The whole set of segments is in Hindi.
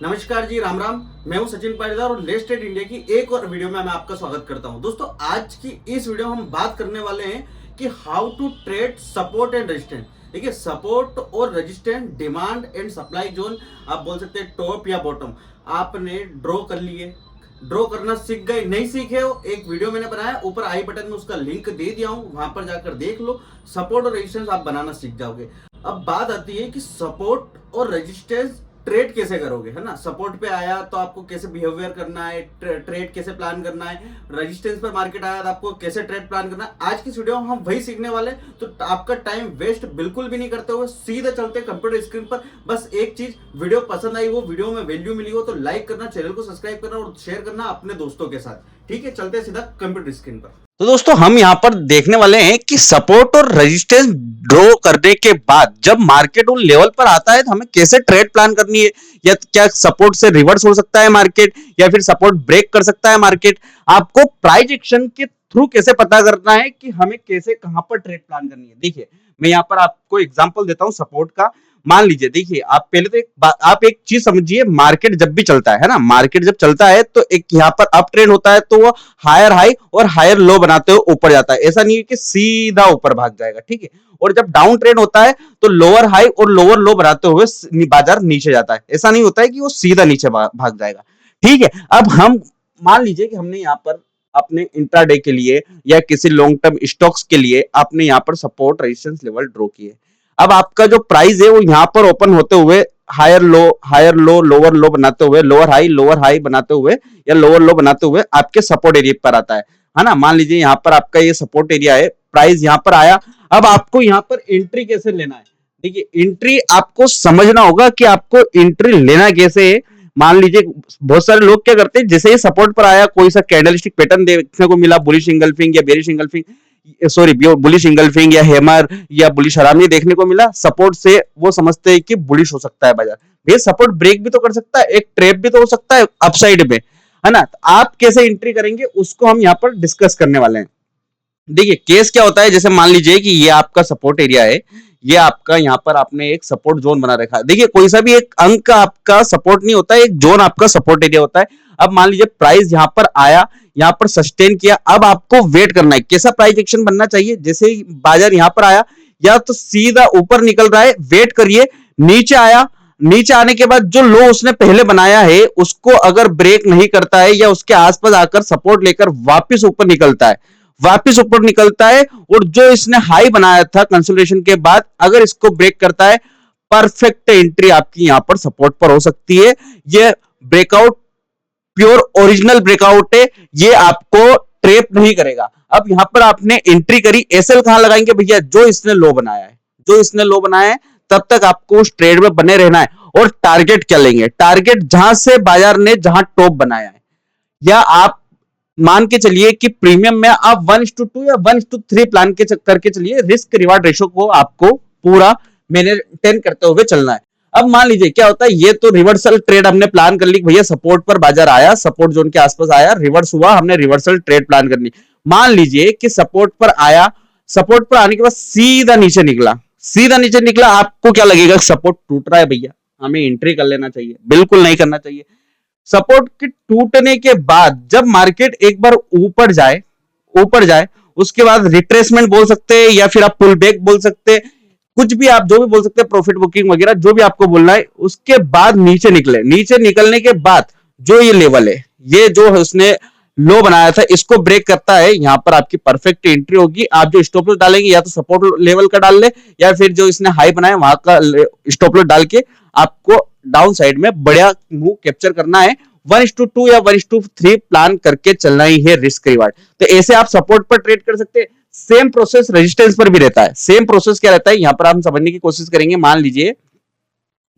नमस्कार जी, राम राम। मैं हूं सचिन पाटीदार और लेट्स ट्रेड इंडिया की एक और वीडियो में मैं आपका स्वागत करता हूं। दोस्तों, आज की इस वीडियो में हम बात करने वाले हैं कि how to trade support and resistance. देखिए, सपोर्ट और resistance, demand and supply zone, आप बोल सकते हैं टॉप या बॉटम, आपने ड्रॉ कर लिए। ड्रॉ करना सीख गए, नहीं सीखे हो, एक वीडियो मैंने बनाया, ऊपर आई बटन में उसका लिंक दे दिया हूं, वहां पर जाकर देख लो। सपोर्ट और रेजिस्टेंस आप बनाना सीख जाओगे। अब बात आती है कि सपोर्ट और रेजिस्टेंस ट्रेड कैसे करोगे, है ना। सपोर्ट पे आया तो आपको कैसे बिहेवियर करना है, ट्रेड कैसे प्लान करना है। रेजिस्टेंस पर मार्केट आया तो आपको कैसे ट्रेड प्लान करना है। आज की वीडियो में हम वही सीखने वाले, तो आपका टाइम वेस्ट बिल्कुल भी नहीं करते हुए सीधे चलते कंप्यूटर स्क्रीन पर। बस एक चीज, वीडियो पसंद आई हो, वीडियो में वैल्यू मिली हो तो लाइक करना, चैनल को सब्सक्राइब करना और शेयर करना अपने दोस्तों के साथ। ठीक है, चलते सीधा कंप्यूटर स्क्रीन पर। तो दोस्तों हम यहाँ पर देखने वाले हैं कि सपोर्ट और रेजिस्टेंस ड्रॉ करने के बाद जब मार्केट उन लेवल पर आता है तो हमें कैसे ट्रेड प्लान करनी है, या क्या सपोर्ट से रिवर्स हो सकता है मार्केट, या फिर सपोर्ट ब्रेक कर सकता है मार्केट। आपको प्राइस एक्शन के थ्रू कैसे पता करना है कि हमें कैसे कहां पर ट्रेड प्लान करनी है। देखिए, मैं यहाँ पर आपको एग्जांपल देता हूं सपोर्ट का। मान लीजिए, देखिए, आप पहले तो आप एक चीज समझिए, मार्केट जब भी चलता है ना, मार्केट जब चलता है तो एक यहाँ पर अप ट्रेंड होता है तो वो हायर हाई और हायर लो बनाते हुए ऊपर जाता है। ऐसा नहीं है कि सीधा ऊपर भाग जाएगा, ठीक है। और जब डाउन ट्रेंड होता है तो लोअर हाई और लोअर लो बनाते हुए बाजार नीचे जाता है। ऐसा नहीं होता है कि वो सीधा नीचे भाग जाएगा, ठीक है। अब हम मान लीजिए कि हमने यहाँ पर अपने इंट्राडे के लिए या किसी लॉन्ग टर्म स्टॉक्स के लिए आपने यहाँ पर सपोर्ट रेजिस्टेंस लेवल ड्रॉ किए। अब आपका जो प्राइस है वो यहाँ पर ओपन होते हुए हायर लो लोअर लो बनाते हुए, लोअर हाई बनाते हुए या लोअर लो बनाते हुए आपके सपोर्ट एरिया पर आता है ना। मान लीजिए यहाँ पर आपका ये सपोर्ट एरिया है, प्राइस यहाँ पर आया। अब आपको यहाँ पर एंट्री कैसे लेना है। देखिए, एंट्री आपको समझना होगा कि आपको एंट्री लेना कैसे है। मान लीजिए बहुत सारे लोग क्या करते हैं, जैसे ही सपोर्ट पर आया, कोई सा कैंडलस्टिक पैटर्न देखने को मिला, बुलिश इंगल्फिंग या bearish engulfing, sorry bullish engulfing या हैमर या बुलिश हरामी देखने को मिला, सपोर्ट से वो समझते हैं कि बुलिश हो सकता है बाजार। ये सपोर्ट ब्रेक भी तो कर सकता है, एक ट्रैप भी तो हो सकता है अपसाइड में, है ना। तो आप कैसे एंट्री करेंगे उसको हम यहाँ पर डिस्कस करने वाले हैं। देखिए, केस क्या होता है, जैसे मान लीजिए कि ये आपका सपोर्ट एरिया है, ये आपका यहाँ पर आपने एक सपोर्ट जोन बना रखा है। देखिए, कोई सा भी एक अंक आपका सपोर्ट नहीं होता है, एक जोन आपका सपोर्ट एरिया होता है। अब मान लीजिए प्राइस यहाँ पर आया, यहाँ पर सस्टेन किया, अब आपको वेट करना है कैसा प्राइस एक्शन बनना चाहिए। जैसे ही बाजार यहाँ पर आया, या तो सीधा ऊपर निकल रहा है, वेट करिए, नीचे आया, नीचे आने के बाद जो लो उसने पहले बनाया है उसको अगर ब्रेक नहीं करता है या उसके आसपास आकर सपोर्ट लेकर वापस ऊपर निकलता है, और जो इसने हाई बनाया था कंसोलिडेशन के बाद, अगर इसको ब्रेक करता है, परफेक्ट एंट्री आपकी यहां पर सपोर्ट पर हो सकती है। ये ब्रेकआउट प्योर ओरिजिनल ब्रेकआउट है, ये आपको ट्रैप नहीं करेगा। अब यहां पर आपने एंट्री करी, एसएल कहां लगाएंगे भैया, जो इसने लो बनाया है, तब तक आपको उस ट्रेड में बने रहना है। और टारगेट क्या लेंगे, टारगेट जहां से बाजार ने जहां टॉप बनाया है, या आप मान के चलिए कि प्रीमियम में आप 1:2 या 1:3 प्लान के करके चलिए। रिस्क रिवार्ड रेशो को आपको पूरा मेंटेन करते हुए चलना है। अब मान लीजिए क्या होता है, ये तो रिवर्सल ट्रेड हमने प्लान कर ली, भैया सपोर्ट पर बाजार आया, सपोर्ट जोन के आसपास आया, रिवर्स हुआ, हमने रिवर्सल ट्रेड प्लान कर ली। मान लीजिए कि सपोर्ट पर आया, सपोर्ट पर आने के बाद सीधा नीचे निकला, आपको क्या लगेगा, सपोर्ट टूट रहा है भैया, हमें एंट्री कर लेना चाहिए। बिल्कुल नहीं करना चाहिए। सपोर्ट के टूटने के बाद जब मार्केट एक बार ऊपर जाए, उसके बाद रिट्रेसमेंट बोल सकते हैं या फिर आप पुल बैक बोल सकते हैं, कुछ भी आप जो भी बोल सकते हैं, प्रॉफिट बुकिंग वगैरह जो भी आपको बोलना है। उसके बाद नीचे निकलने के बाद जो ये लेवल है, ये जो उसने लो बनाया था, इसको ब्रेक करता है, यहां पर आपकी परफेक्ट एंट्री होगी। आप जो स्टॉप लॉस डालेंगे या तो सपोर्ट लेवल का डाल ले, या फिर जो इसने हाई बनाया वहां का स्टॉप लॉस डाल के आपको डाउन साइड में बढ़िया मूव कैप्चर करना है। 1:2 या 1:3 प्लान करके चलना ही है रिस्क रिवार्ड। तो ऐसे आप सपोर्ट पर ट्रेड कर सकते हैं। सेम प्रोसेस रेजिस्टेंस पर भी रहता है। सेम प्रोसेस क्या रहता है, यहां पर हम समझने की कोशिश करेंगे। मान लीजिए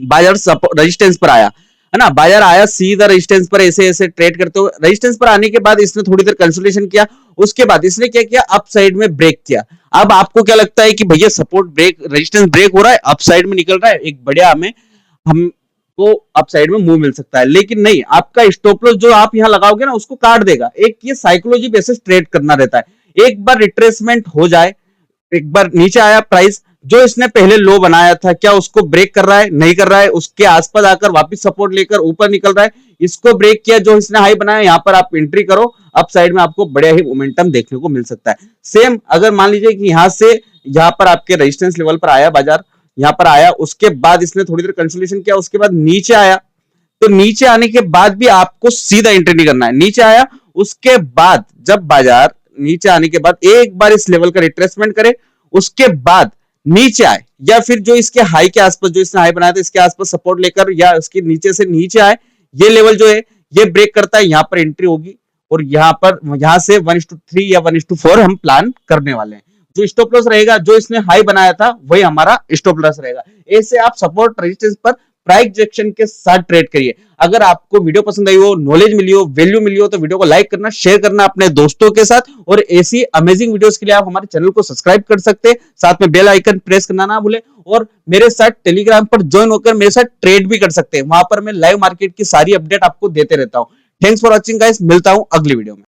बाजार रेजिस्टेंस पर आया, है ना, बाजार आया सीधा रेजिस्टेंस पर, ऐसे ऐसे ट्रेड करते हुए रेजिस्टेंस पर आने के बाद इसने थोड़ी देर कंसोलिडेशन किया, उसके बाद इसने क्या किया, अप साइड में ब्रेक किया। अब आपको क्या लगता है कि भैया सपोर्ट ब्रेक, रेजिस्टेंस ब्रेक हो रहा है, अप साइड में निकल रहा है, एक बढ़िया हमें हमको अप साइड में मूव मिल सकता है। लेकिन नहीं, आपका स्टॉप लॉस जो आप यहां लगाओगे ना उसको काट देगा। एक ये साइकोलॉजी बेसिस ट्रेड करना रहता है। एक बार रिट्रेसमेंट हो जाए, एक बार नीचे आया प्राइस, जो इसने पहले लो बनाया था क्या उसको ब्रेक कर रहा है, नहीं कर रहा है, उसके आसपास आकर वापस सपोर्ट लेकर ऊपर निकल रहा है, इसको ब्रेक किया, जो इसने हाई बनाया यहाँ पर आप एंट्री करो, अप साइड में आपको बढ़िया ही मोमेंटम देखने को मिल सकता है। सेम अगर मान लीजिए कि यहाँ से यहाँ पर आपके रेजिस्टेंस लेवल पर आया बाजार, यहाँ पर आया, उसके बाद इसने थोड़ी देर कंसोलिडेशन किया, उसके बाद नीचे आया, तो नीचे आने के बाद भी आपको सीधा एंट्री नहीं करना है। नीचे आया, उसके बाद जब बाजार नीचे आने के बाद एक बार इस लेवल का रिट्रेसमेंट करे, उसके बाद नीचे आए, या फिर जो इसके हाई के आसपास, जो इसने हाई बनाया था इसके आसपास सपोर्ट लेकर या उसके नीचे से नीचे आए, ये लेवल जो है ये ब्रेक करता है, यहां पर एंट्री होगी और यहां पर यहां से 1:3 या 1:4 हम प्लान करने वाले हैं। जो स्टॉप लॉस रहेगा, जो इसने हाई बनाया था वही हमारा स्टॉप लॉस रहेगा। ऐसे आप सपोर्ट रेजिस्टेंस पर प्राइस एक्शन के साथ ट्रेड करिए। अगर आपको वीडियो पसंद आई हो, नॉलेज मिली हो, वैल्यू मिली हो, तो वीडियो को लाइक करना, शेयर करना अपने दोस्तों के साथ, और ऐसी अमेजिंग वीडियोस के लिए आप हमारे चैनल को सब्सक्राइब कर सकते हैं, साथ में बेल आइकन प्रेस करना ना भूलें, और मेरे साथ टेलीग्राम पर ज्वाइन होकर मेरे साथ ट्रेड भी कर सकते हैं। वहां पर मैं लाइव मार्केट की सारी अपडेट आपको देते रहता हूं। थैंक्स फॉर वॉचिंग गाइस, मिलता हूं अगली वीडियो में।